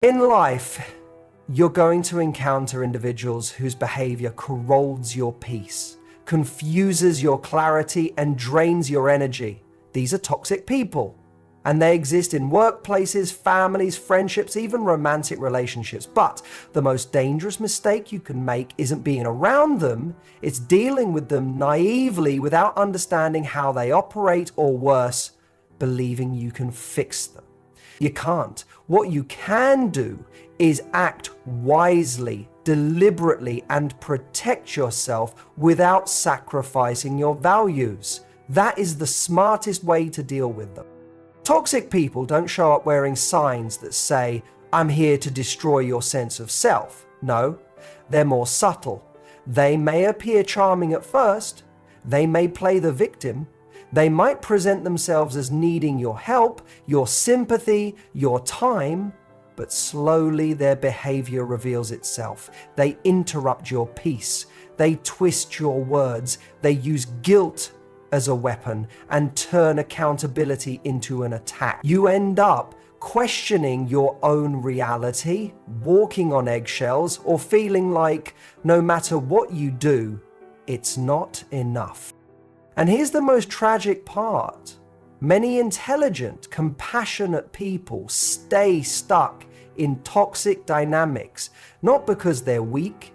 In life, you're going to encounter individuals whose behavior corrodes your peace, confuses your clarity, and drains your energy. These are toxic people, and they exist in workplaces, families, friendships, even romantic relationships. But the most dangerous mistake you can make isn't being around them, it's dealing with them naively without understanding how they operate, or worse, believing you can fix them. You can't. What you can do is act wisely, deliberately, and protect yourself without sacrificing your values. That is the smartest way to deal with them. Toxic people don't show up wearing signs that say, "I'm here to destroy your sense of self." No, they're more subtle. They may appear charming at first. They may play the victim. They might present themselves as needing your help, your sympathy, your time, but slowly their behavior reveals itself. They interrupt your peace. They twist your words. They use guilt as a weapon and turn accountability into an attack. You end up questioning your own reality, walking on eggshells, or feeling like no matter what you do, it's not enough. And here's the most tragic part. Many intelligent, compassionate people stay stuck in toxic dynamics, not because they're weak,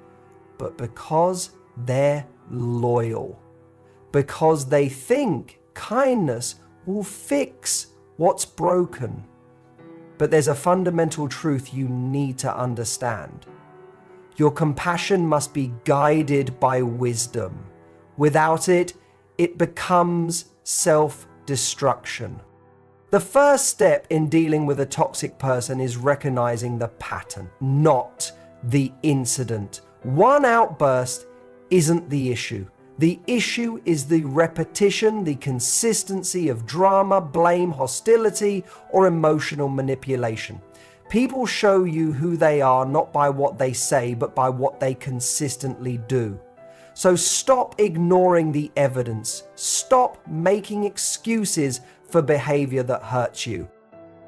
but because they're loyal. Because they think kindness will fix what's broken. But there's a fundamental truth you need to understand. Your compassion must be guided by wisdom. Without it, it becomes self-destruction. The first step in dealing with a toxic person is recognizing the pattern, not the incident. One outburst isn't the issue. The issue is the repetition, the consistency of drama, blame, hostility, or emotional manipulation. People show you who they are not by what they say, but by what they consistently do. So stop ignoring the evidence. Stop making excuses for behavior that hurts you.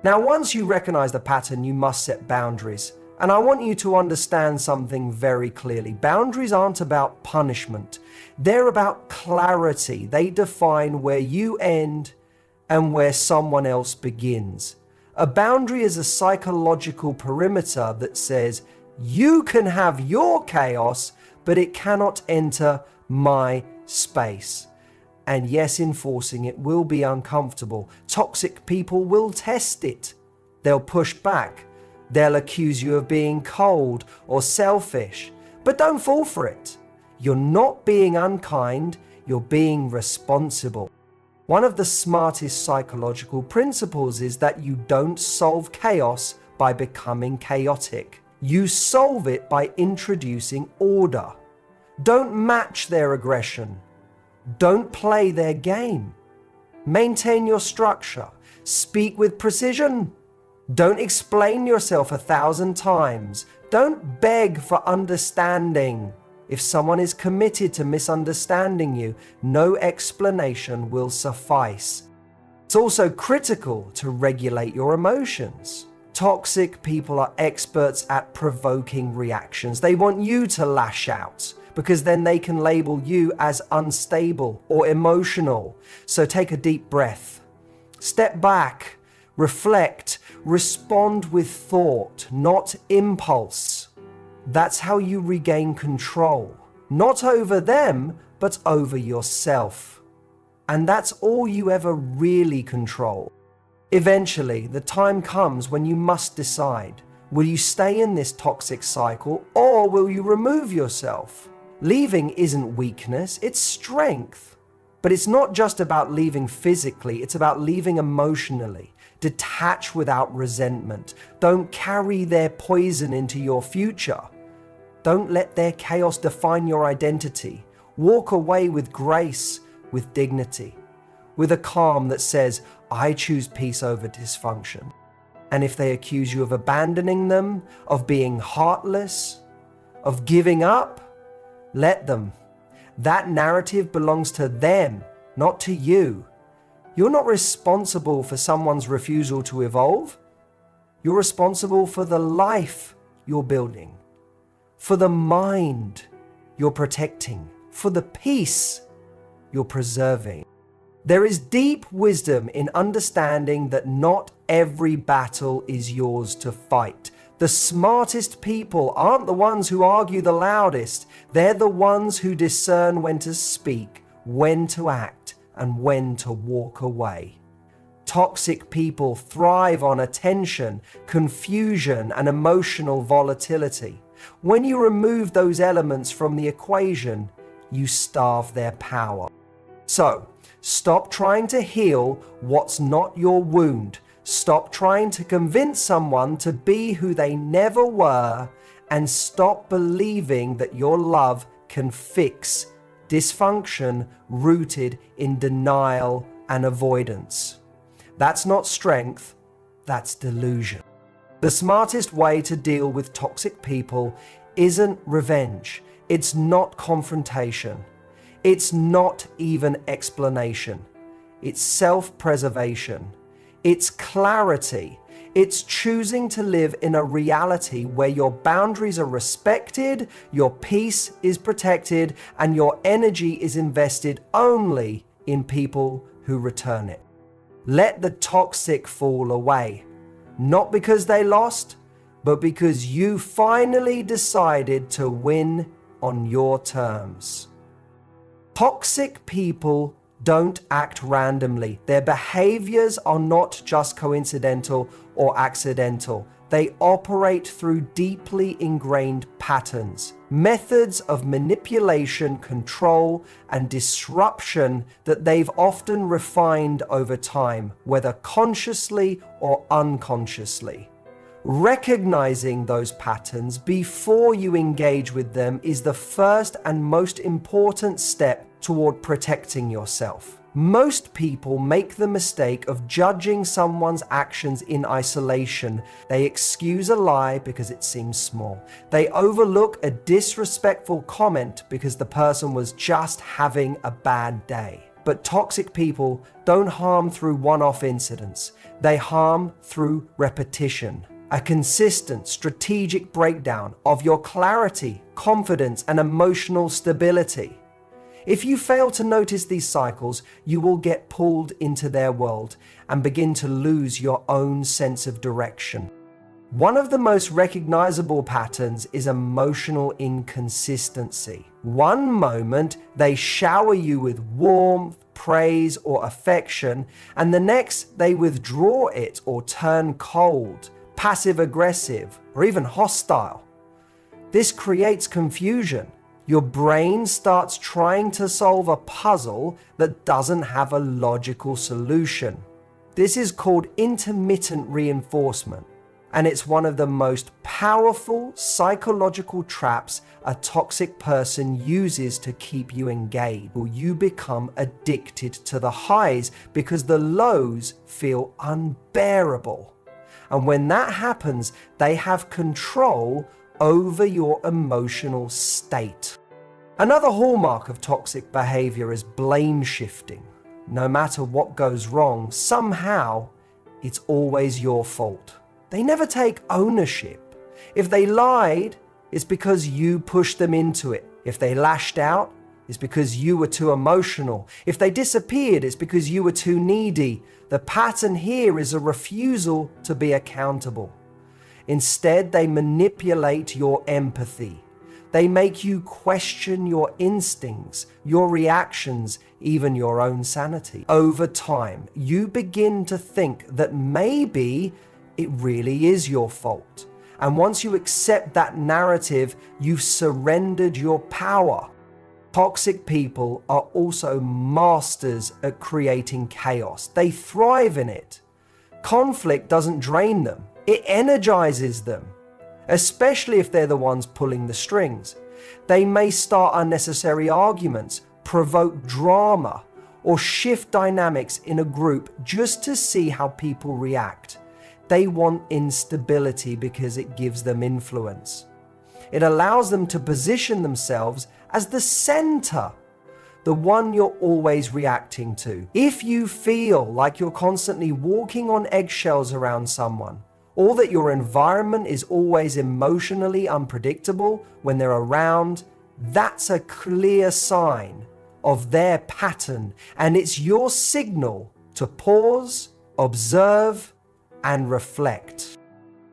Now, once you recognize the pattern, you must set boundaries. And I want you to understand something very clearly. Boundaries aren't about punishment. They're about clarity. They define where you end and where someone else begins. A boundary is a psychological perimeter that says, you can have your chaos, but it cannot enter my space. And yes, enforcing it will be uncomfortable. Toxic people will test it. They'll push back. They'll accuse you of being cold or selfish. But don't fall for it. You're not being unkind, you're being responsible. One of the smartest psychological principles is that you don't solve chaos by becoming chaotic. You solve it by introducing order. Don't match their aggression. Don't play their game. Maintain your structure. Speak with precision. Don't explain yourself 1,000 times. Don't beg for understanding. If someone is committed to misunderstanding you, no explanation will suffice. It's also critical to regulate your emotions. Toxic people are experts at provoking reactions. They want you to lash out because then they can label you as unstable or emotional. So take a deep breath. Step back, reflect, respond with thought, not impulse. That's how you regain control, not over them, but over yourself. And that's all you ever really control. Eventually, the time comes when you must decide, will you stay in this toxic cycle or will you remove yourself? Leaving isn't weakness, it's strength. But it's not just about leaving physically, it's about leaving emotionally. Detach without resentment. Don't carry their poison into your future. Don't let their chaos define your identity. Walk away with grace, with dignity, with a calm that says, I choose peace over dysfunction. And if they accuse you of abandoning them, of being heartless, of giving up, let them. That narrative belongs to them, not to you. You're not responsible for someone's refusal to evolve. You're responsible for the life you're building, for the mind you're protecting, for the peace you're preserving. There is deep wisdom in understanding that not every battle is yours to fight. The smartest people aren't the ones who argue the loudest. They're the ones who discern when to speak, when to act, and when to walk away. Toxic people thrive on attention, confusion, and emotional volatility. When you remove those elements from the equation, you starve their power. So, stop trying to heal what's not your wound. Stop trying to convince someone to be who they never were, and stop believing that your love can fix dysfunction rooted in denial and avoidance. That's not strength, that's delusion. The smartest way to deal with toxic people isn't revenge. It's not confrontation. It's not even explanation. It's self-preservation. It's clarity. It's choosing to live in a reality where your boundaries are respected, your peace is protected, and your energy is invested only in people who return it. Let the toxic fall away, not because they lost, but because you finally decided to win on your terms. Toxic people don't act randomly. Their behaviors are not just coincidental or accidental. They operate through deeply ingrained patterns, methods of manipulation, control, and disruption that they've often refined over time, whether consciously or unconsciously. Recognizing those patterns before you engage with them is the first and most important step toward protecting yourself. Most people make the mistake of judging someone's actions in isolation. They excuse a lie because it seems small. They overlook a disrespectful comment because the person was just having a bad day. But toxic people don't harm through one-off incidents. They harm through repetition. A consistent, strategic breakdown of your clarity, confidence, and emotional stability. If you fail to notice these cycles, you will get pulled into their world and begin to lose your own sense of direction. One of the most recognizable patterns is emotional inconsistency. One moment, they shower you with warmth, praise, or affection, and the next, they withdraw it or turn cold, passive-aggressive, or even hostile. This creates confusion. Your brain starts trying to solve a puzzle that doesn't have a logical solution. This is called intermittent reinforcement, and it's one of the most powerful psychological traps a toxic person uses to keep you engaged. You become addicted to the highs because the lows feel unbearable. And when that happens, they have control over your emotional state. Another hallmark of toxic behavior is blame shifting. No matter what goes wrong, somehow it's always your fault. They never take ownership. If they lied, it's because you pushed them into it. If they lashed out, it's because you were too emotional. If they disappeared, it's because you were too needy. The pattern here is a refusal to be accountable. Instead, they manipulate your empathy. They make you question your instincts, your reactions, even your own sanity. Over time, you begin to think that maybe it really is your fault. And once you accept that narrative, you've surrendered your power. Toxic people are also masters at creating chaos. They thrive in it. Conflict doesn't drain them. It energizes them, especially if they're the ones pulling the strings. They may start unnecessary arguments, provoke drama, or shift dynamics in a group just to see how people react. They want instability because it gives them influence. It allows them to position themselves as the center, the one you're always reacting to. If you feel like you're constantly walking on eggshells around someone, or that your environment is always emotionally unpredictable when they're around, that's a clear sign of their pattern, and it's your signal to pause, observe, and reflect.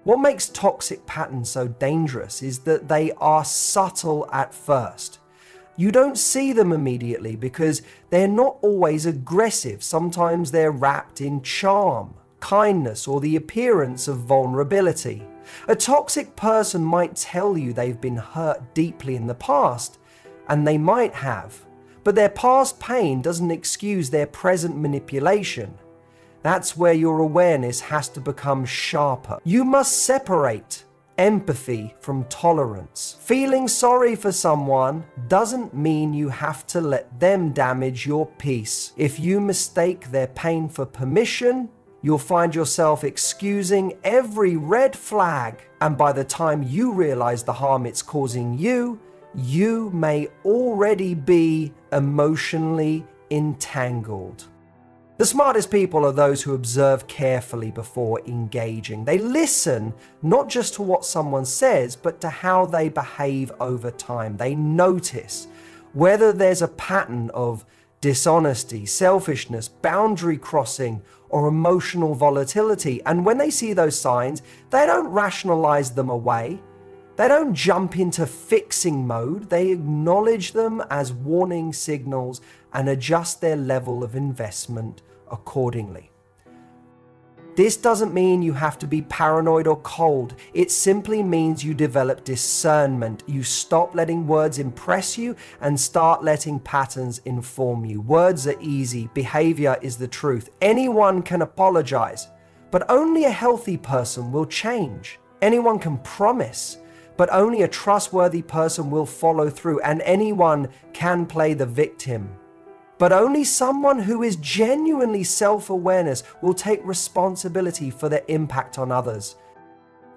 What makes toxic patterns so dangerous is that they are subtle at first. You don't see them immediately because they're not always aggressive. Sometimes they're wrapped in charm, kindness, or the appearance of vulnerability. A toxic person might tell you they've been hurt deeply in the past, and they might have, but their past pain doesn't excuse their present manipulation. That's where your awareness has to become sharper. You must separate empathy from tolerance. Feeling sorry for someone doesn't mean you have to let them damage your peace. If you mistake their pain for permission, you'll find yourself excusing every red flag, and by the time you realize the harm it's causing you, you may already be emotionally entangled. The smartest people are those who observe carefully before engaging. They listen not just to what someone says, but to how they behave over time. They notice whether there's a pattern of dishonesty, selfishness, boundary crossing, or emotional volatility. And when they see those signs, they don't rationalize them away. They don't jump into fixing mode. They acknowledge them as warning signals and adjust their level of investment accordingly. This doesn't mean you have to be paranoid or cold. It simply means you develop discernment. You stop letting words impress you and start letting patterns inform you. Words are easy. Behavior is the truth. Anyone can apologize, but only a healthy person will change. Anyone can promise, but only a trustworthy person will follow through. And anyone can play the victim, but only someone who is genuinely self-awareness will take responsibility for their impact on others.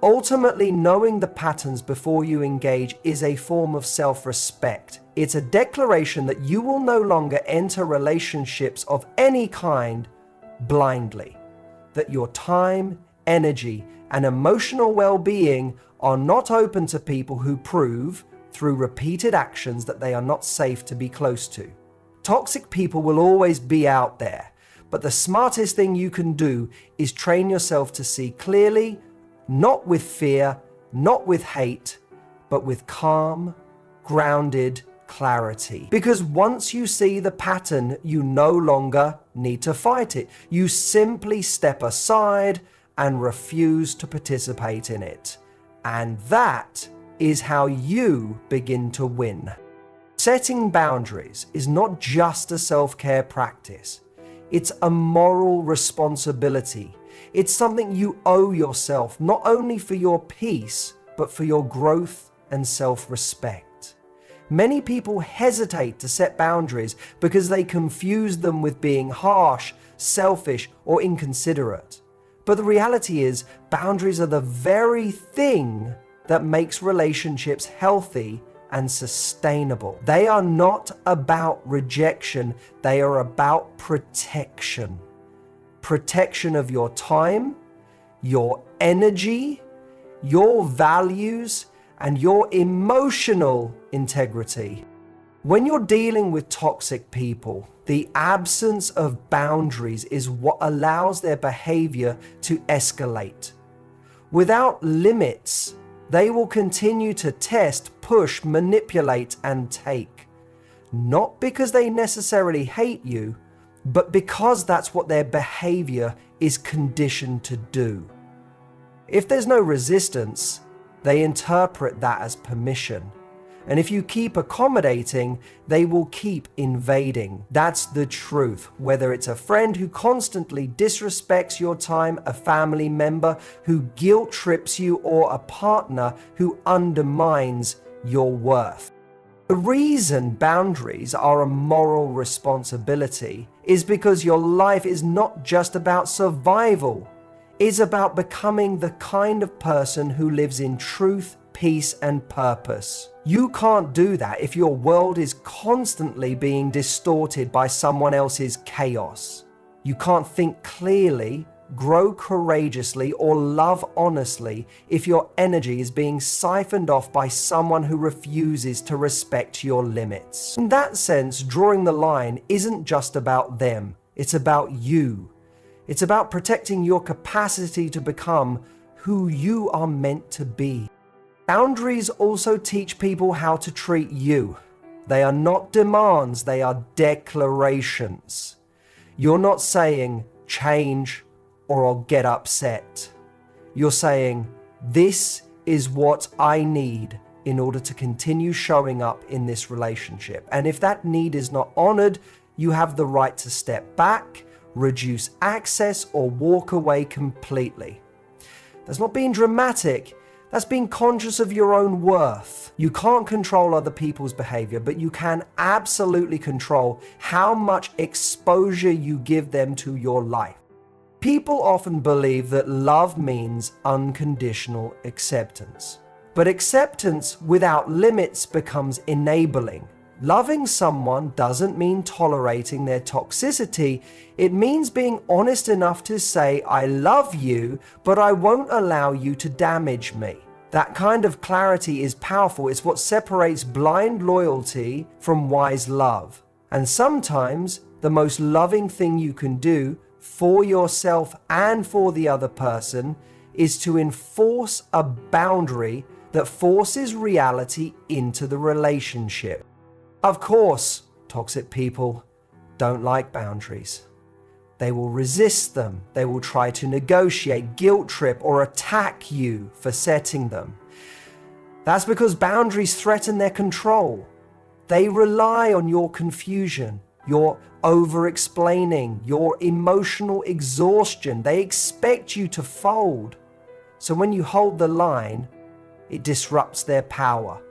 Ultimately, knowing the patterns before you engage is a form of self-respect. It's a declaration that you will no longer enter relationships of any kind blindly, that your time, energy, and emotional well-being are not open to people who prove, through repeated actions, that they are not safe to be close to. Toxic people will always be out there, but the smartest thing you can do is train yourself to see clearly, not with fear, not with hate, but with calm, grounded clarity. Because once you see the pattern, you no longer need to fight it. You simply step aside and refuse to participate in it. And that is how you begin to win. Setting boundaries is not just a self-care practice. It's a moral responsibility. It's something you owe yourself, not only for your peace, but for your growth and self-respect. Many people hesitate to set boundaries because they confuse them with being harsh, selfish, or inconsiderate. But the reality is, boundaries are the very thing that makes relationships healthy and sustainable. They are not about rejection, they are about protection. Protection of your time, your energy, your values, and your emotional integrity. When you're dealing with toxic people, the absence of boundaries is what allows their behavior to escalate. Without limits, they will continue to test, push, manipulate, and take. Not because they necessarily hate you, but because that's what their behavior is conditioned to do. If there's no resistance, they interpret that as permission. And if you keep accommodating, they will keep invading. That's the truth. Whether it's a friend who constantly disrespects your time, a family member who guilt trips you, or a partner who undermines your worth. The reason boundaries are a moral responsibility is because your life is not just about survival. It's about becoming the kind of person who lives in truth, peace, and purpose. You can't do that if your world is constantly being distorted by someone else's chaos. You can't think clearly grow courageously, or love honestly if your energy is being siphoned off by someone who refuses to respect your limits. In that sense, drawing the line isn't just about them, it's about you. It's about protecting your capacity to become who you are meant to be. Boundaries also teach people how to treat you. They are not demands, they are declarations. You're not saying, change or I'll get upset. You're saying, this is what I need in order to continue showing up in this relationship. And if that need is not honored, you have the right to step back, reduce access, or walk away completely. That's not being dramatic. That's being conscious of your own worth. You can't control other people's behavior, but you can absolutely control how much exposure you give them to your life. People often believe that love means unconditional acceptance. But acceptance without limits becomes enabling. Loving someone doesn't mean tolerating their toxicity. It means being honest enough to say, I love you, but I won't allow you to damage me. That kind of clarity is powerful. It's what separates blind loyalty from wise love. And sometimes the most loving thing you can do for yourself and for the other person is to enforce a boundary that forces reality into the relationship. Of course, toxic people don't like boundaries. They will resist them. They will try to negotiate, guilt trip, or attack you for setting them. That's because boundaries threaten their control. They rely on your confusion, your over-explaining, your emotional exhaustion. They expect you to fold. So when you hold the line, it disrupts their power.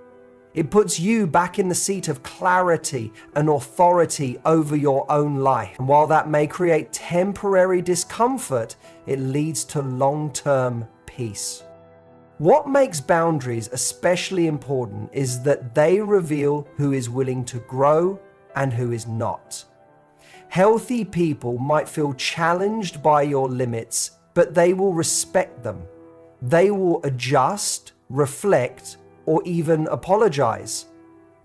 It puts you back in the seat of clarity and authority over your own life. And while that may create temporary discomfort, it leads to long-term peace. What makes boundaries especially important is that they reveal who is willing to grow and who is not. Healthy people might feel challenged by your limits, but they will respect them. They will adjust, reflect, or even apologize.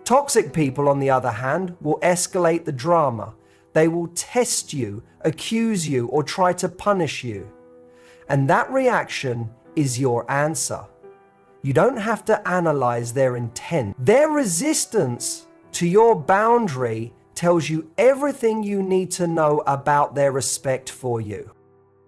Toxic people, on the other hand, will escalate the drama. They will test you, accuse you, or try to punish you. And that reaction is your answer. You don't have to analyze their intent. Their resistance to your boundary tells you everything you need to know about their respect for you.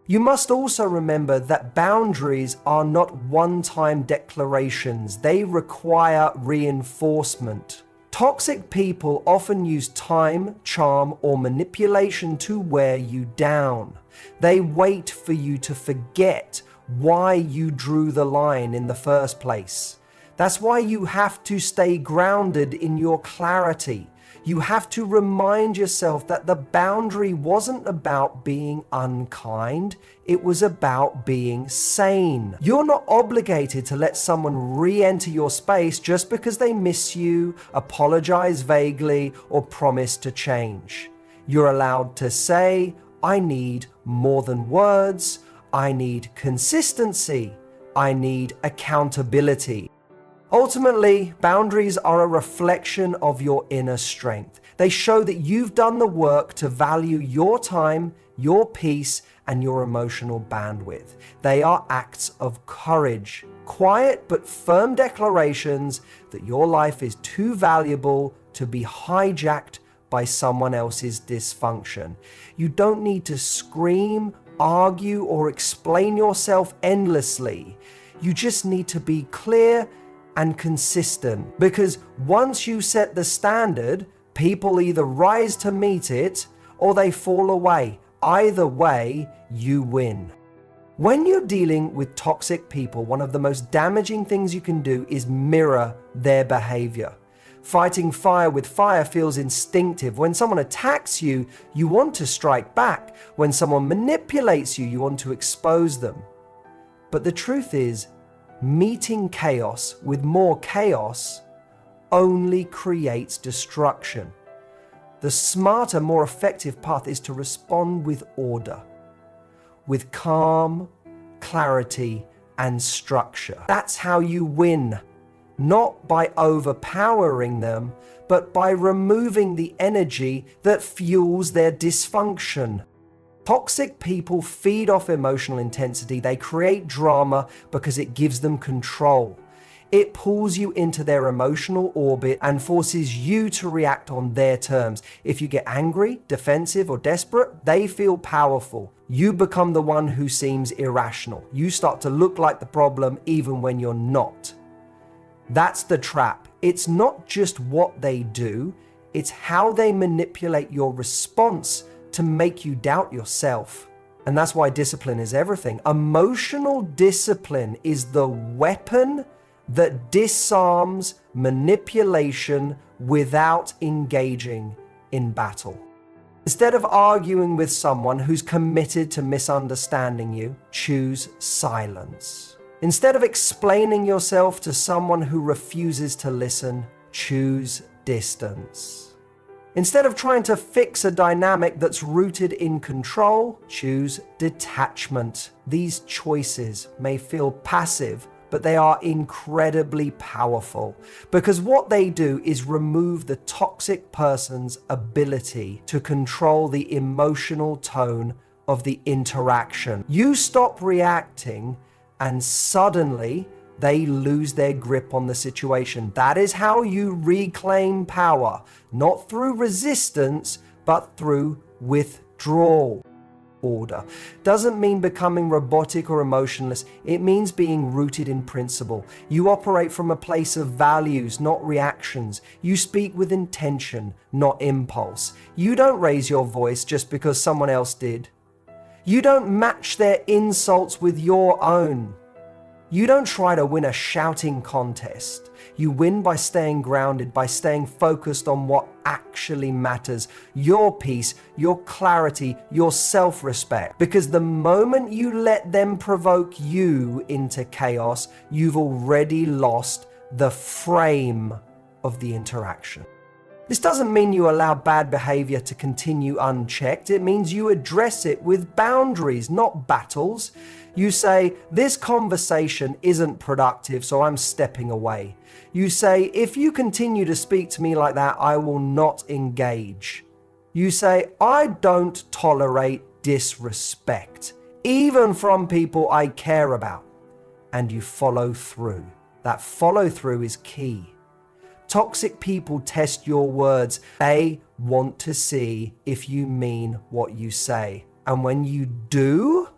You must also remember that boundaries are not one-time declarations. They require reinforcement. Toxic people often use time, charm, or manipulation to wear you down. They wait for you to forget why you drew the line in the first place. That's why you have to stay grounded in your clarity. You have to remind yourself that the boundary wasn't about being unkind, it was about being sane. You're not obligated to let someone re-enter your space just because they miss you, apologize vaguely, or promise to change. You're allowed to say, I need more than words, I need consistency, I need accountability. Ultimately, boundaries are a reflection of your inner strength. They show that you've done the work to value your time, your peace, and your emotional bandwidth. They are acts of courage, quiet but firm declarations that your life is too valuable to be hijacked by someone else's dysfunction. You don't need to scream, argue, or explain yourself endlessly. You just need to be clear and consistent, because once you set the standard, people either rise to meet it or they fall away. Either way, you win. When you're dealing with toxic people, one of the most damaging things you can do is mirror their behavior. Fighting fire with fire feels instinctive. When someone attacks you, you want to strike back. When someone manipulates you, you want to expose them. But the truth is, meeting chaos with more chaos only creates destruction. The smarter, more effective path is to respond with order. with calm, clarity, and structure. That's how you win, not by overpowering them, but by removing the energy that fuels their dysfunction. Toxic people feed off emotional intensity. They create drama because it gives them control. It pulls you into their emotional orbit and forces you to react on their terms. If you get angry, defensive, or desperate, they feel powerful. You become the one who seems irrational. You start to look like the problem even when you're not. That's the trap. It's not just what they do, it's how they manipulate your response to make you doubt yourself. And that's why discipline is everything. Emotional discipline is the weapon that disarms manipulation without engaging in battle. Instead of arguing with someone who's committed to misunderstanding you, choose silence. Instead of explaining yourself to someone who refuses to listen, choose distance. Instead of trying to fix a dynamic that's rooted in control, choose detachment. These choices may feel passive, but they are incredibly powerful because what they do is remove the toxic person's ability to control the emotional tone of the interaction. You stop reacting and suddenly they lose their grip on the situation. That is how you reclaim power, not through resistance, but through withdrawal. Order doesn't mean becoming robotic or emotionless. It means being rooted in principle. You operate from a place of values, not reactions. You speak with intention, not impulse. You don't raise your voice just because someone else did. You don't match their insults with your own. You don't try to win a shouting contest. You win by staying grounded, by staying focused on what actually matters. Your peace, your clarity, your self-respect. Because the moment you let them provoke you into chaos, you've already lost the frame of the interaction. This doesn't mean you allow bad behavior to continue unchecked. It means you address it with boundaries, not battles. You say, this conversation isn't productive, so I'm stepping away. You say, if you continue to speak to me like that, I will not engage. You say, I don't tolerate disrespect, even from people I care about. And you follow through. That follow through is key. Toxic people test your words. They want to see if you mean what you say. And when you do,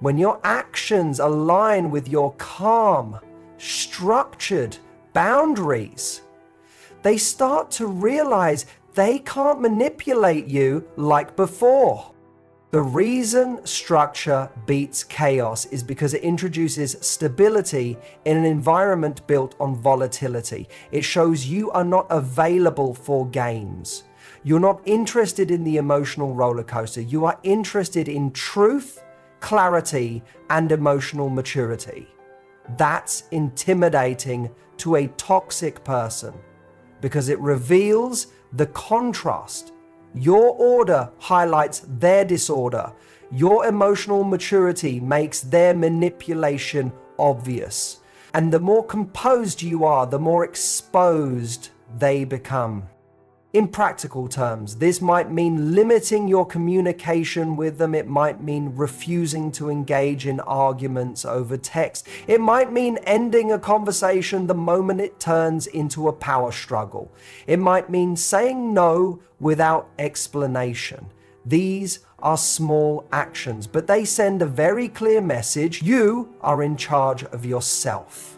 when your actions align with your calm, structured boundaries, they start to realize they can't manipulate you like before. The reason structure beats chaos is because it introduces stability in an environment built on volatility. It shows you are not available for games. You're not interested in the emotional roller coaster. You are interested in truth, clarity, and emotional maturity. That's intimidating to a toxic person because it reveals the contrast. Your order highlights their disorder. Your emotional maturity makes their manipulation obvious. And the more composed you are, the more exposed they become. In practical terms, this might mean limiting your communication with them. It might mean refusing to engage in arguments over text. It might mean ending a conversation the moment it turns into a power struggle. It might mean saying no without explanation. These are small actions, but they send a very clear message. You are in charge of yourself.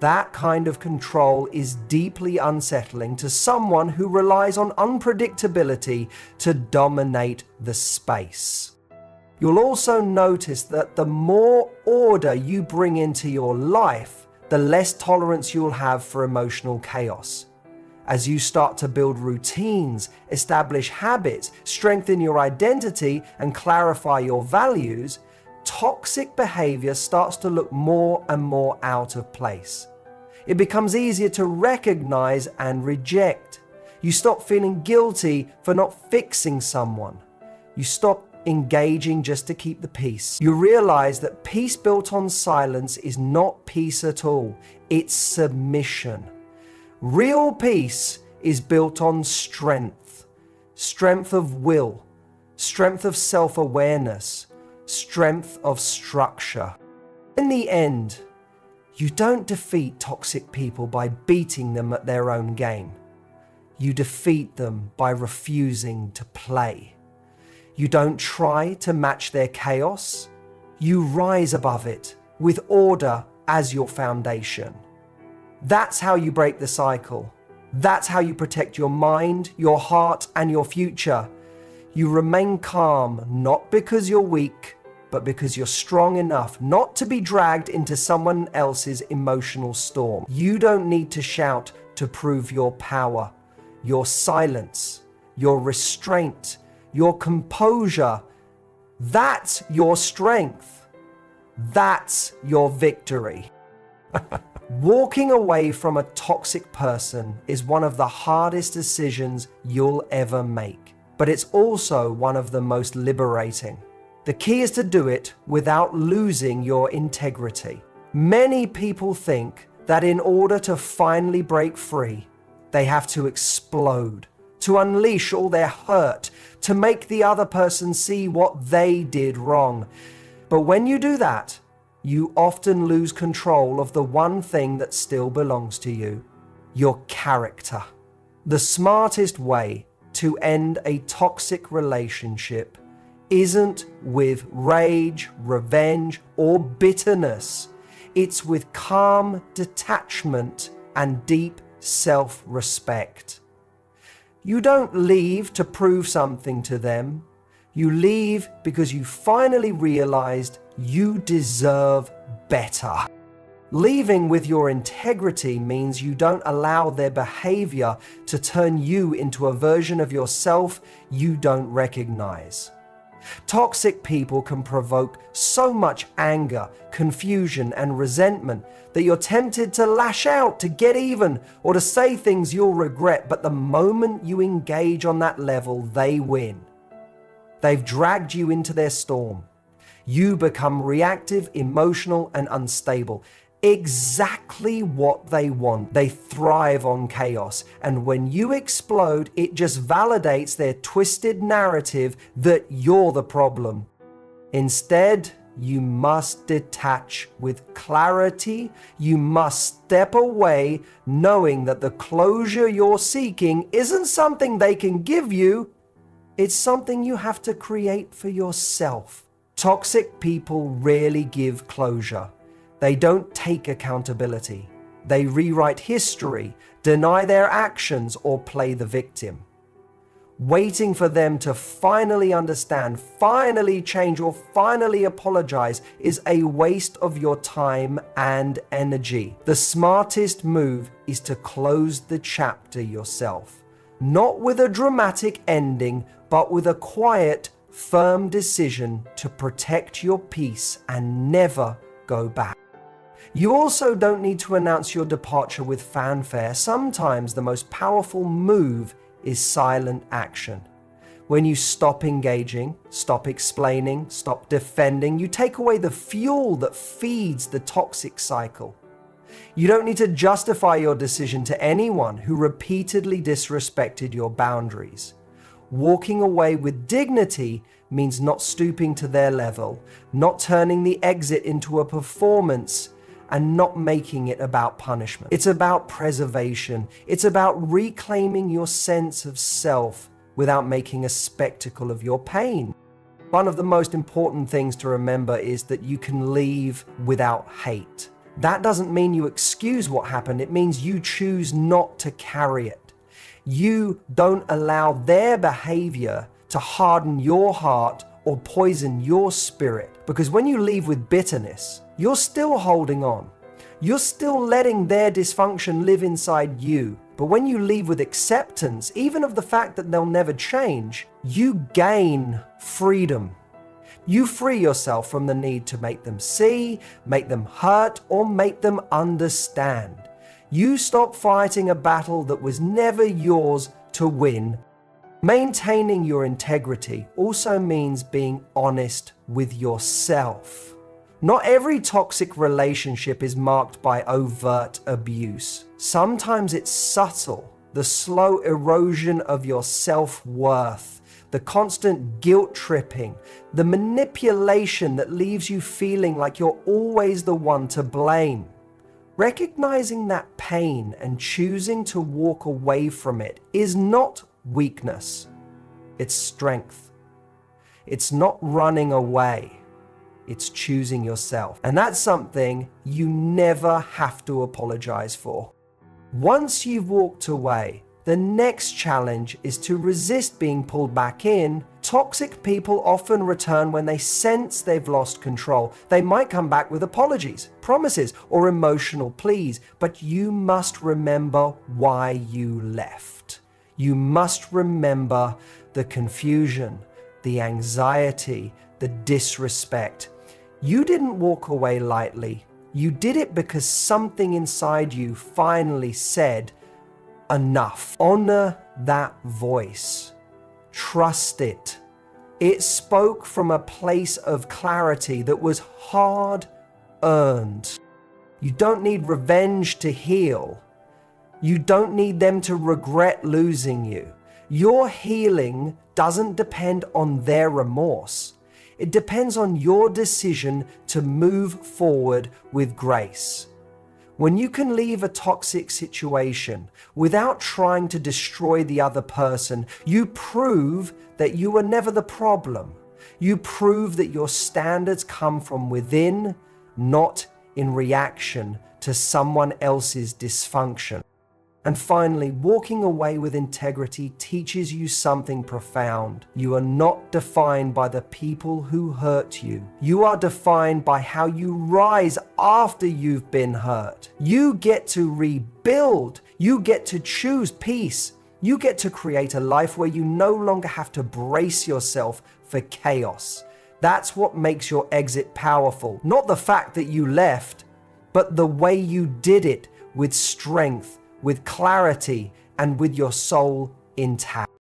That kind of control is deeply unsettling to someone who relies on unpredictability to dominate the space. You'll also notice that the more order you bring into your life, the less tolerance you'll have for emotional chaos. As you start to build routines, establish habits, strengthen your identity, and clarify your values, toxic behavior starts to look more and more out of place. It becomes easier to recognize and reject. You stop feeling guilty for not fixing someone. You stop engaging just to keep the peace. You realize that peace built on silence is not peace at all. It's submission. Real peace is built on strength. Strength of will, strength of self-awareness, strength of structure. In the end, you don't defeat toxic people by beating them at their own game. You defeat them by refusing to play. You don't try to match their chaos. You rise above it with order as your foundation. That's how you break the cycle. That's how you protect your mind, your heart, and your future. You remain calm, not because you're weak, but because you're strong enough not to be dragged into someone else's emotional storm. You don't need to shout to prove your power, your silence, your restraint, your composure. That's your strength. That's your victory. Walking away from a toxic person is one of the hardest decisions you'll ever make, but it's also one of the most liberating. The key is to do it without losing your integrity. Many people think that in order to finally break free, they have to explode, to unleash all their hurt, to make the other person see what they did wrong. But when you do that, you often lose control of the one thing that still belongs to you, your character. The smartest way to end a toxic relationship isn't with rage, revenge, or bitterness. It's with calm detachment and deep self-respect. You don't leave to prove something to them. You leave because you finally realized you deserve better. Leaving with your integrity means you don't allow their behavior to turn you into a version of yourself you don't recognize. Toxic people can provoke so much anger, confusion, and resentment that you're tempted to lash out, to get even, or to say things you'll regret. But the moment you engage on that level, they win. They've dragged you into their storm. You become reactive, emotional, and unstable. Exactly what they want. They thrive on chaos. And when you explode, it just validates their twisted narrative that you're the problem. Instead, you must detach with clarity. You must step away knowing that the closure you're seeking isn't something they can give you. It's something you have to create for yourself. Toxic people rarely give closure. They don't take accountability. They rewrite history, deny their actions, or play the victim. Waiting for them to finally understand, finally change, or finally apologize is a waste of your time and energy. The smartest move is to close the chapter yourself. Not with a dramatic ending, but with a quiet, firm decision to protect your peace and never go back. You also don't need to announce your departure with fanfare. Sometimes the most powerful move is silent action. When you stop engaging, stop explaining, stop defending, you take away the fuel that feeds the toxic cycle. You don't need to justify your decision to anyone who repeatedly disrespected your boundaries. Walking away with dignity means not stooping to their level, not turning the exit into a performance, and not making it about punishment. It's about preservation. It's about reclaiming your sense of self without making a spectacle of your pain. One of the most important things to remember is that you can leave without hate. That doesn't mean you excuse what happened. It means you choose not to carry it. You don't allow their behavior to harden your heart or poison your spirit. Because when you leave with bitterness, you're still holding on. You're still letting their dysfunction live inside you. But when you leave with acceptance, even of the fact that they'll never change, you gain freedom. You free yourself from the need to make them see, make them hurt, or make them understand. You stop fighting a battle that was never yours to win. Maintaining your integrity also means being honest with yourself. Not every toxic relationship is marked by overt abuse. Sometimes it's subtle, the slow erosion of your self-worth, the constant guilt tripping, the manipulation that leaves you feeling like you're always the one to blame. Recognizing that pain and choosing to walk away from it is not weakness, it's strength. It's not running away, it's choosing yourself. And that's something you never have to apologize for. Once you've walked away, the next challenge is to resist being pulled back in. Toxic people often return when they sense they've lost control. They might come back with apologies, promises, or emotional pleas, but you must remember why you left. You must remember the confusion, the anxiety, the disrespect. You didn't walk away lightly. You did it because something inside you finally said, enough. Honor that voice. Trust it. It spoke from a place of clarity that was hard-earned. You don't need revenge to heal. You don't need them to regret losing you. Your healing doesn't depend on their remorse. It depends on your decision to move forward with grace. When you can leave a toxic situation without trying to destroy the other person, you prove that you were never the problem. You prove that your standards come from within, not in reaction to someone else's dysfunction. And finally, walking away with integrity teaches you something profound. You are not defined by the people who hurt you. You are defined by how you rise after you've been hurt. You get to rebuild. You get to choose peace. You get to create a life where you no longer have to brace yourself for chaos. That's what makes your exit powerful. Not the fact that you left, but the way you did it with strength, with clarity, and with your soul intact.